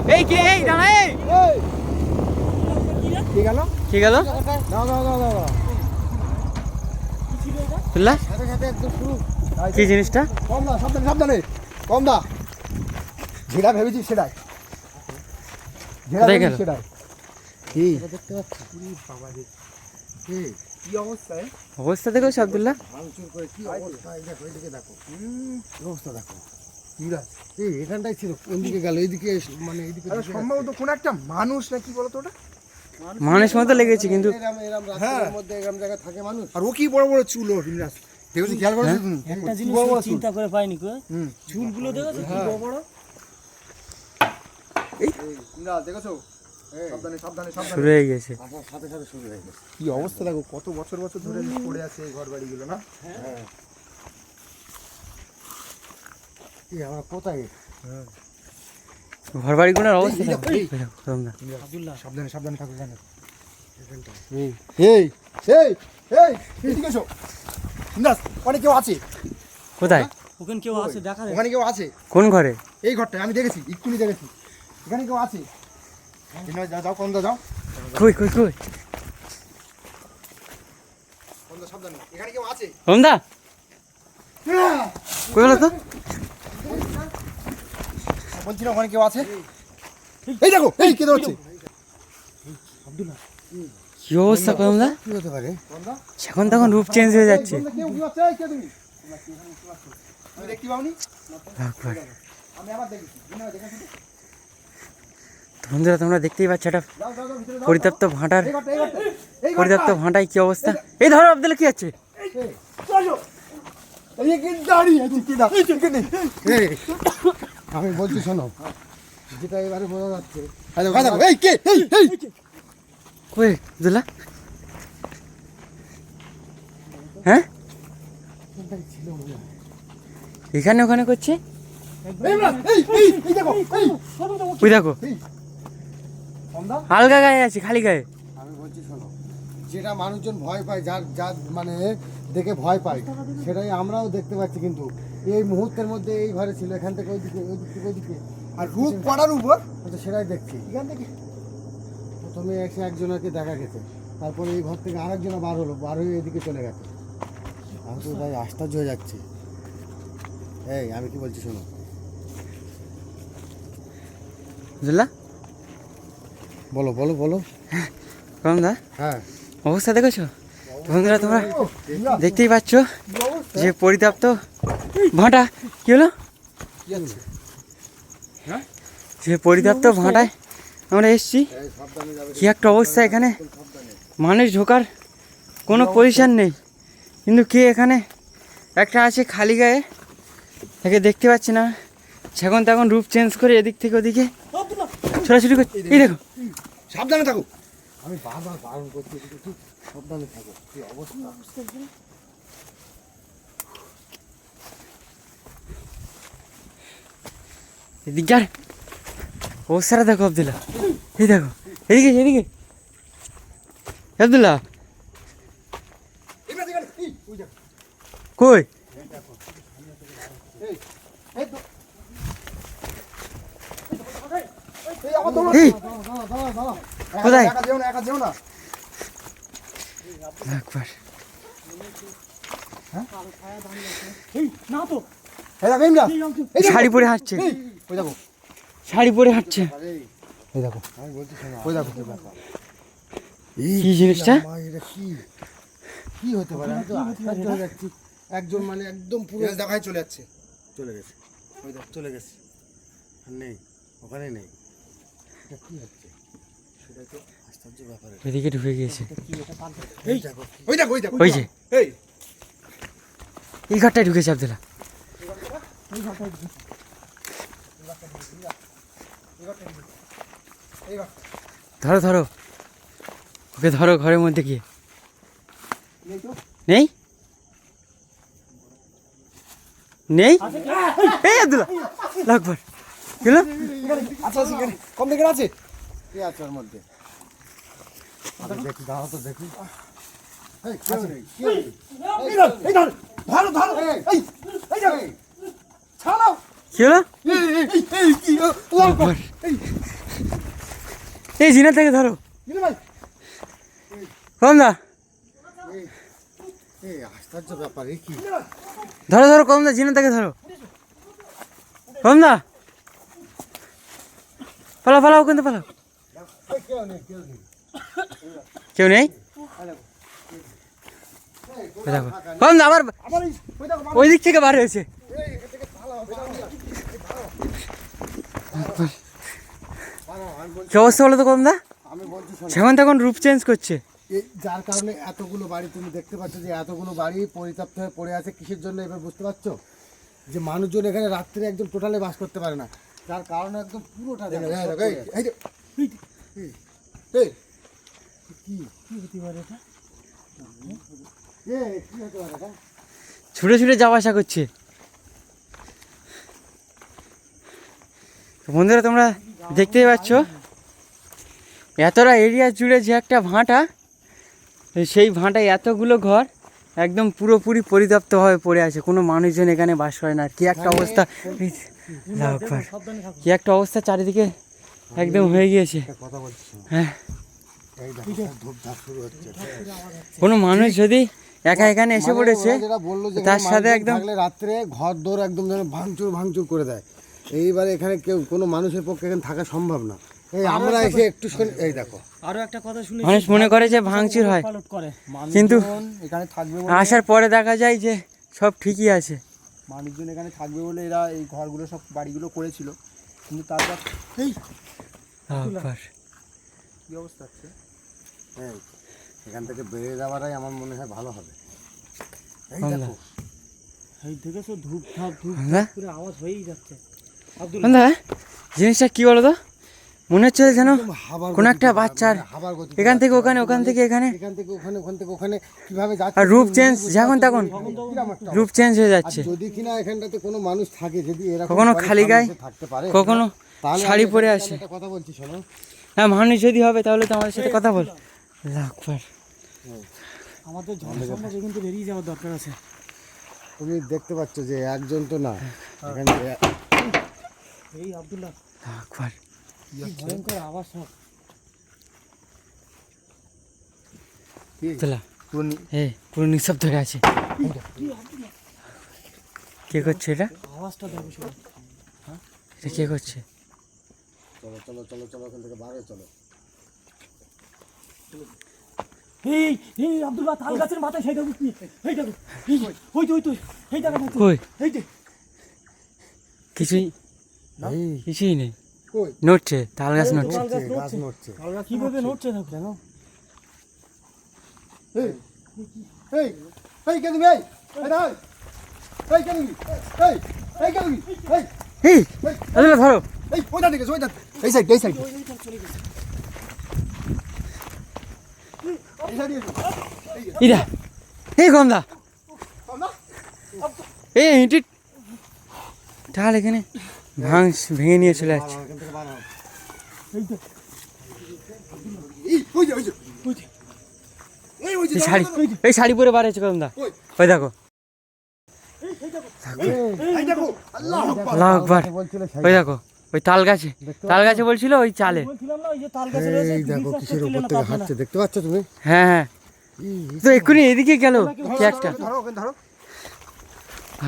এই কে এই দাঁড়া এই কি গেল কি গেল দাও দাও দাও দাও বুঝলা কি জিনিসটা কম দা সাবধানে সাবধানে কম দা যেটা ভেবেছি সেটাই কোথায় গেল সেটাই কি দেখতে পাচ্ছি বাবা রে কি অবস্থা অবস্থা দেখো আব্দুল্লাহ ভাঙচুর করে কি অবস্থা এই দেখো এইদিকে দেখো কি অবস্থা দেখো কিরা এই এখানটাই ছিল ওইদিকে গেল এইদিকে মানে এইদিকে সম্ভবত কোন একটা মানুষ না কি বলতো ওটা মানুষ মতো লেগেছে কিন্তু এরম রাস্তার মধ্যে এরম জায়গা থাকে মানুষ আর ও কি বড় বড় চুল ওর বিন্দাস দেখো খেয়াল করছো তুমি একটা জিনিস চিন্তা করে পাইনি কো চুলগুলো দেখো কি বড় বড় এই না দেখছো সাবধানে সাবধানে সাবধানে শুরু হয়ে গেছে সাথে সাথে শুরু হয়ে গেছে কি অবস্থা দেখো কত বছর বছর ধরে পড়ে আছে এই ঘরবাড়িগুলো না হ্যাঁ এই আমরা কোথায় ঘর বাড়িগুলোর অবস্থা আব্দুল্লাহ সাবধানে সাবধানে থাকো জানো এখানটা এই এই এই এদিকে এসো বিন্দাস ওখানে কেউ আছে কোথায় ওখানে কেউ আছে দেখা যায় ওখানে কেউ আছে কোন ঘরে এই ঘরটায় আমি দেখেছি এক্ষুনি দেখেছি এখানে কেউ আছে যাও যাও কোন যাও কই কই কই কোন সাবধানে এখানে কেউ আছে রমদা কই হলো তো বলছি না ওখানে কেউ আছে এই দেখো এই কে ধরছে আব্দুল্লাহ কি অবস্থা রমদা কি হতে পারে এখন তখন রূপ চেঞ্জ হয়ে যাচ্ছে কেউ কি আছে কে তুমি আমি দেখতে পাওনি আমি আবার দেখেছি দেখেছি বন্ধুরা তোমরা দেখতেই পাচ্ছ এটা যাও যাও ভিতরে যাও পরিত্যক্ত ভাঁটার এই পরিত্যক্ত ভাঁটায় কি অবস্থা এই ধরো আব্দুল্লাহ কি আছে চলো এই কি দাঁড়িয়ে আছে কি না এই আমি বলছি শোনো যেটা এবারে বোঝা যাচ্ছে হ্যালো কথা এই কে এই এই কই আব্দুল্লাহ হ্যাঁ এখানে ওখানে করছে এই দেখো ওই দেখো হালকা গায়ে আছে খালি গায়ে আমি বলছি শোনো যেটা মানুষজন ভয় পায় যার যার মানে দেখে ভয় পায় সেটাই আমরাও দেখতে পাচ্ছি কিন্তু এই মুহূর্তের মধ্যে এই ঘরে ছিল এখান থেকে ওইদিকে ওইদিকে আর রূপ পড়ার উপর আচ্ছা সেটাই দেখছি এখান থেকে প্রথমে এসে একজনকে দেখা গেছে তারপরে এই ঘর থেকে আরেকজন বার হয়ে এদিকে চলে গেছে আমি তো তাই আশ্চর্য হয়ে যাচ্ছি এই আমি কি বলছি শোনো বুঝলা বলো বলো বলো রমদা হ্যাঁ অবস্থা দেখেছো বন্ধুরা তোমরা দেখতেই পাচ্ছ যে পরিত্যক্ত ভাঁটা কি হলো যে পরিত্যক্ত ভাঁটায় আমরা এসছি কি একটা অবস্থা এখানে মানুষ ঢোকার কোনো পজিশন নেই কিন্তু কে এখানে একটা আছে খালি গায়ে একে দেখতে পাচ্ছি না সেখন তখন রূপ চেঞ্জ করে এদিক থেকে ওদিকে ছোটাছুটি করছে এই দেখো সাবধানে থাকো আমি বারবার বারণ করছি একটু সাবধানে থাকো কি অবস্থা এদিকে আর অবস্থাটা দেখো আব্দুল্লাহ এই দেখো এদিকে এদিকে আব্দুল্লাহ কই এই কোথায় একা যেও না একবার শাড়ি পরে হাঁটছে ওই দেখো শাড়ি পরে হাঁটছে এই দেখো আমি বলছি ওই দেখো কি জিনিসটা এটা কি কি হতে পারে আমি তো আশ্চর্য হয়ে যাচ্ছি একজন মানে একদম পুরো দেখাই চলে যাচ্ছে চলে গেছে ওই দেখ চলে গেছে আর নেই ওখানে নেই এটা কি হচ্ছে সেটা তো আশ্চর্য ব্যাপার এদিকে ঢুকে গিয়েছে এই দেখো ওই দেখো ওই দেখো ওই যে এই এই ঘরটায় ঢুকেছে আব্দুল্লাহ ধরো ধরো ওকে ধরো ঘরের মধ্যে গিয়ে নেই নেই এই আব্দুল্লাহ লাগবার গেল আচ্ছা কম দেখে আছে কি আছে ওর মধ্যে দেখি দাও তো দেখি ধরো ধরো এই ছাড়াও কি হলো এই এই জিনা থেকে ধরো দিলে ভাই কমদা, এই আশ্চর্য ব্যাপার, এই কি ধরো ধরো কমদা, জিনা থেকে ধরো কমদা, পালাও পালাও কিন্তু পালাও। এই কেউ নেই, কেউ নেই। কেউ নেই, ওই দেখো কমদা আবার আবার ওই দেখো ওই দিক থেকে বার হয়েছে। এখান থেকে পালাও, আমি বলছি, কি অবস্থা বলো তো কমদা, আমি বলছি শোনো, সেখান তখন রূপ চেঞ্জ করছে। এই যার কারণে এতগুলো বাড়ি তুমি দেখতে পাচ্ছ যে এতগুলো বাড়ি পরিত্যক্ত হয়ে পড়ে আছে কিসের জন্য, এবার বুঝতে পারছো? যে মানুষজন এখানে রাত্রে একদম টোটালি বাস করতে পারে না, যার কারণে একদম পুরোটা দেখো, এই যে, এই, কি কি হতে পারে এটা? কি হতে পারে এটা? ছুটে ছুটে যাওয়া আসা করছে। তো বন্ধুরা তোমরা দেখতেই পাচ্ছ এতটা এরিয়া জুড়ে যে একটা ভাঁটা, সেই ভাঁটায় এতগুলো ঘর একদম পুরোপুরি পরিত্যক্তভাবে পড়ে আছে, কোনো মানুষজন এখানে বাস করে না। আর কি একটা অবস্থা, এই যাও একবার। সাবধানে থাকো। কি একটা অবস্থা চারিদিকে একদম হয়ে গিয়েছে। একটা কথা বলছি শোনো, হ্যাঁ, এই দেখো ধূপধাপ শুরু হচ্ছে। কোনো মানুষ যদি একা এখানে এসে মানে পড়েছে, ওরা যেটা বললো যে তার এখানে সাথে মানুষজন একদম থাকলে রাত্রে ঘর দৌড় একদম যেন ভাঙচুর ভাঙচুর করে দেয়। এইবারে এখানে কেউ কোনো মানুষের পক্ষে এখানে থাকা সম্ভব না। এই আমরা এসে একটু এই দেখো, আরো একটা কথা শুনে মানুষ মনে করে যে ভাঙচুর হয়, পালট করে কিন্তু এখানে থাকবে আসার পরে দেখা যায় যে সব ঠিকই আছে। মানুষজন এখানে থাকবে বলে এরা এই ঘরগুলো সব বাড়িগুলো করেছিল, কিন্তু তারপর এই আবার কি অবস্থা হচ্ছে, হ্যাঁ এখান থেকে বেরিয়ে যাওয়াটাই আমার মনে হয় ভালো হবে। এই দেখো, এই দেখেছো ধূপ ধাপ ধূপ বাংলা ধাপ করে আওয়াজ হয়েই যাচ্ছে। আব্দুল বাংলা জিনিসটা কি বলো তো, মনে হচ্ছে যেন হাবার কোনো গতিতে একটা বাচ্চার মানে হাবার গতিতে এখান থেকে যাচ্ছে। ওখানে, ওখান থেকে এখানে, এখান থেকে ওখানে, ওখান থেকে ওখানে কিভাবে যাচ্ছে আর রূপ তুমি চেঞ্জ বুঝতে যখন পারছো? তখন কিরম একটা রূপ চেঞ্জ হয়ে আর যাচ্ছে। যদি কিনা এখানটাতে কোনো মানুষ থাকে, যদি এরকম কখনো ঘরে খালি সামনে গায়ে, এসে থাকতে পারে, কখনো তাহলে শাড়ি আমি পরে এখানে আসে। একটা কথা বলছি শোনো, হ্যাঁ, মানুষ যদি হবে তাহলে তো আমাদের সাথে কথা বল। লাখবার আমাদের যথাসম্ভব কিন্তু বেরিয়ে যাওয়ার দরকার আছে। তুমি দেখতে পাচ্ছ যে একজন তো না, এখানে এই আব্দুল্লাহ লাখবার কি ভয়ঙ্কর আওয়াজ সব। তোলা পুরো নিঃশব্দ হয়ে আছে। কে করছে এটা, আওয়াজটা দেখো শুধু। এটা কে করছে? চলো চলো চলো চলো, এখান থেকে বার হয়ে চলো। এই এই আব্দুল্লাহ তাল গাছের মাথায় সেই দেখো কি, এই দেখো এই ওই তো ওই তো এই দেখো কই এই যে কিছুই এই কিছুই নেই, কই নড়ছে, তাল গাছ নড়ছে। তাল গাছ গাছ নড়ছে। নড়ছে, কিভাবে নড়ছে দেখো কেন? এই এই এই কে তুমি, এই এই দাঁড়াও। এই কে তুমি, এই এই কে তুমি, এই এই আরে ধরো, এই ওইটা দিকে, ওইটা এই সাইড, এই সাইড, এই সাইড এসো। ইরা এই গন্ধা, কমলা, এই ইঁটি ঢাল এখানে ভেঙে নিয়ে চলে যাচ্ছে। এখান থেকে বার হও। এই তো এই ওই যে, ওই যে, ওই যে এই ওই যে, এই শাড়ি, এই শাড়ি পরে বার হয়েছে গন্ধা, ওই ওই দেখো। এই দেখো, আল্লাহু আকবার। আল্লাহু আকবার, বলছিল ওই দেখো ওই তাল গাছে, তাল গাছে বলছিল ওই চালে। বলছিলাম না ওই যে তাল গাছে রয়েছে, এই দেখো বিশ্বাস কিসের করছিলে উপর না থেকে পারবে না। হাঁটছে, দেখতে পাচ্ছ তুমি? হ্যাঁ হ্যাঁ, তো এক্ষুনি এদিকে গেল কি একটা। ধরো ওখানে ধরো।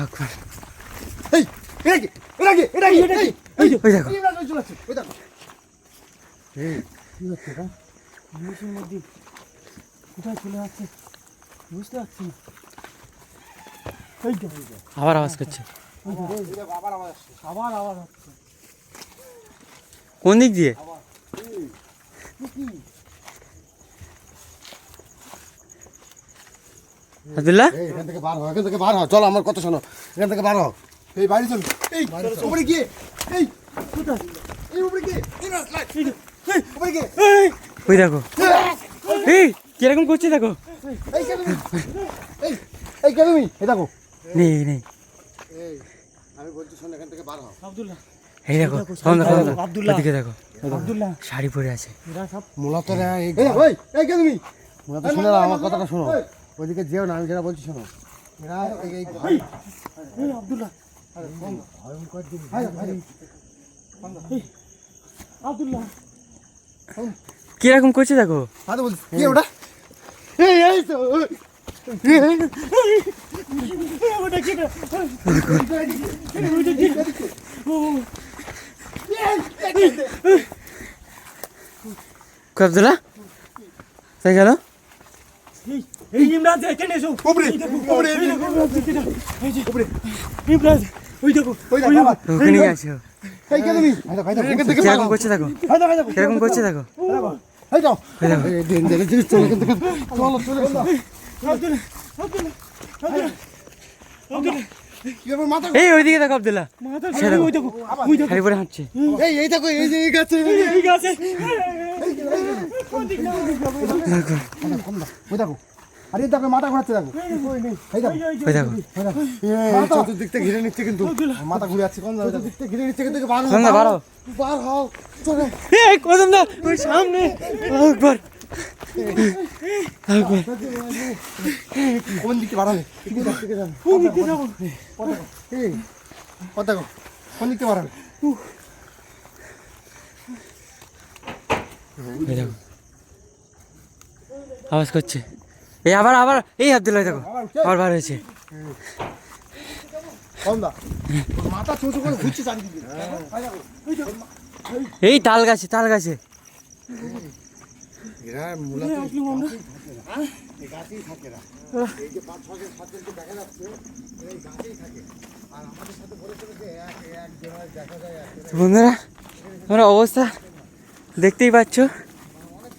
আকবার, এই এটা কি, এটা কি, এটা কি, এটা কি, ওই দেখো, এই রাজ চলে আসছে, ওই দেখো। এই কি হচ্ছে এটা? জিনিসের মধ্যে কোথায় চলে যাচ্ছে বুঝতে পারছি না। এই যে আবার আওয়াজ করছে, আবার আওয়াজ আসছে। আবার আওয়াজ হচ্ছে। কোন দিক দিয়ে? আব্দুল্লাহ এই এখান থেকে বার হও, এখান থেকে বার হও, চলো আমার কথা শোনো, এখান থেকে বার হও। এই বাইরে চল, এই উপরে গিয়ে, এই কোথায়? এই উপরে গিয়ে, এই রাজ লাগ, এই উপরে গিয়ে, ওই দেখো, এই কিরকম করছে দেখো। এই কে তুমি, এই কে তুমি, এই দেখো। নেই নেই, এই আমি বলছি শোন, এখান থেকে বার হও। আব্দুল্লাহ এই দেখো গন্ধা গন্ধা, আব্দুল্লাহ। ওদিকে দেখো, আব্দুল্লাহ শাড়ি পরে আছে। এরা সব মূলত এই এই কে তুমি, মূলত শুনে নাও আমার কথাটা শোনো, ওইদিকে যেও না, আমি যেটা বলছি শোনো। এরা এই ঘর, এই আব্দুল্লাহ ভয়ঙ্কর জিনিস, এই আব্দুল্লাহ কিরকম করছে দেখো। হাতে বলছি কি ওটা এই তো ওটা কি আব্দুল্লাহ তাই গেল। এই ইমরান এখানে এসো উপরে উপরে ইমরান ওই দেখো ওই দেখো বাবা ওখানে গেছে। এই কে তুমি ভাই দেখো এখান থেকে কিরকম করছে দেখো, কিরকম করছে দেখো। এই যাও এই ডেঞ্জারাস জিনিস চলে এখান থেকে চলো চলে আব্দুল্লাহ আব্দুল্লাহ আব্দুল্লাহ কি হবে মাথা এই ওইদিকে দেখো আব্দুল্লাহ, মাথা ছেড়ে দাও। ওই দেখো ওই দেখো শাড়ি পরে হাঁটছে। এই দেখো এই যে এই গাছে এই গাছে ওই দেখো আরে দেখো মাথা ঘোরাচ্ছে দেখো এই দেখো ওই দেখো এই চতুর্দিক থেকে ঘিরে নিচ্ছে কিন্তু মাথা ঘুরে যাচ্ছে কোন চতুর্দিক থেকে ঘিরে নিচ্ছে কিন্তু বার কোনটা বাড়ো। বার হও চলে এই কদম দা ওই সামনে একবার একবার। কোন দিকে বাড়ালে ঠিক আছে ঠিক আছে কোন দিকে যাবো এই ও দেখো কোন দিকে বাড়ালে এই দেখো আওয়াজ করছে। এই আবার আবার এই আব্দুল্লাহ দেখো আবার বার হয়েছে। কোন দা মাথা চুচু করে ঘুরছে চারিদিকে এই তাল গাছে তাল গাছে। এরা মূলত এই গাছেই থাকে না এই যে 5-6 7 দেখা যাচ্ছে এই গাছেই থাকে আর আমাদের সাথে ঘুরে চলেছে এক এক জায়গায় দেখা যায় তো বন্ধুরা তোমরা অবস্থা দেখতেই পাচ্ছ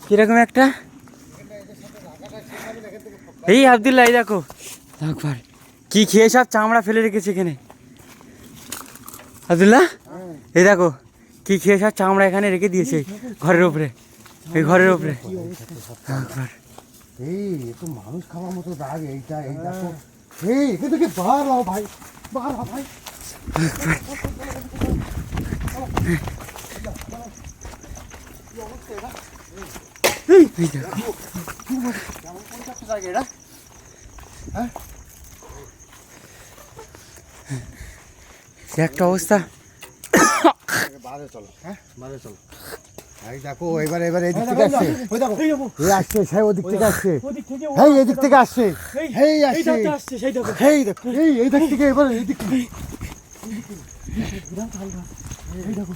কিরকম একটা। এই আব্দুল্লাহ এই দেখো একবার কি খেয়ে সব চামড়া ফেলে রেখেছে এখানে। আব্দুল্লাহ এই দেখো কি খেয়ে সব চামড়া এখানে রেখে দিয়েছে ঘরের উপরে, এই ঘরের উপরে একবার। এই এ তো মানুষ খাওয়ার মতো দাগ এইটা এই দেখো এই এখান থেকে বার হও ভাই বার হও ভাই এই দেখো কি একটা অবস্থা। বারে চলো হ্যাঁ বারে চলো এই দেখো এবার এবার এই দিক থেকে আসছে ওই দেখো এই যাবো এই আসছে সেই ওদিক থেকে আসছে ওদিক থেকে এই এদিক থেকে আসছে এই এই আসছে দাঁতে আসছে সেই দেখো এই দেখো এই দিক থেকে এবার এই দিক থেকে এই দেখো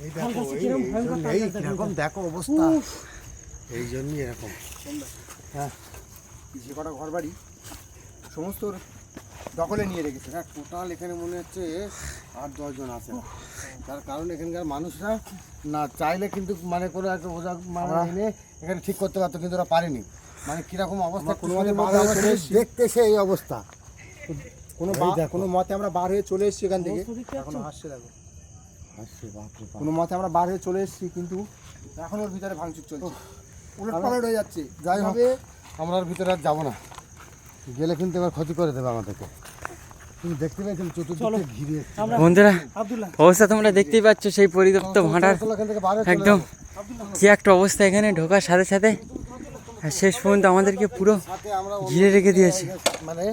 এই তাল দেখো গাছে কিরম ভয়ঙ্কর তাল এই গাছ দেখো। কিরকম দেখো অবস্থা এই জন্যই এরকম হ্যাঁ যে কটা ঘর বাড়ি সমস্ত দখলে নিয়ে রেখেছে হ্যাঁ টোটাল এখানে মনে হচ্ছে 8-10 জন আছে তার কারণ এখানকার মানুষরা না চাইলে কিন্তু মানে কোনো একটা ওজা মানে এনে এখানে ঠিক করতে পারতো কিন্তু ওরা পারেনি মানে কিরকম অবস্থা কোনো দেখতে সে এই অবস্থা কোনো মতে আমরা বার হয়ে চলে এসেছি এখান থেকে এখনো হাসছে দেখো আসছে বাপরে বাপ। কোনো মতে আমরা বার হয়ে চলে এসেছি কিন্তু এখন ওর ভিতরে ভাঙচুর চলছে উলট পালট হয়ে যাচ্ছে যাই হোক যাবে আমরা আর ভিতরে আর যাবো না গেলে কিন্তু এবার ক্ষতি করে দেবে আমাদেরকে তুমি দেখতে পেয়েছেন চতুর্দিকে ঘিরে আমরা বন্ধুরা আব্দুল্লাহ অবস্থা তোমরা দেখতেই পাচ্ছ সেই পরিত্যক্ত ভাঁটার এখান থেকে বাইরে চলে একদম যাবো। কি একটা অবস্থা এখানে ঢোকার সাথে সাথে আর শেষ পর্যন্ত আমাদেরকে পুরো সাথে আমরা ঘিরে রেখে দিয়েছে। মানে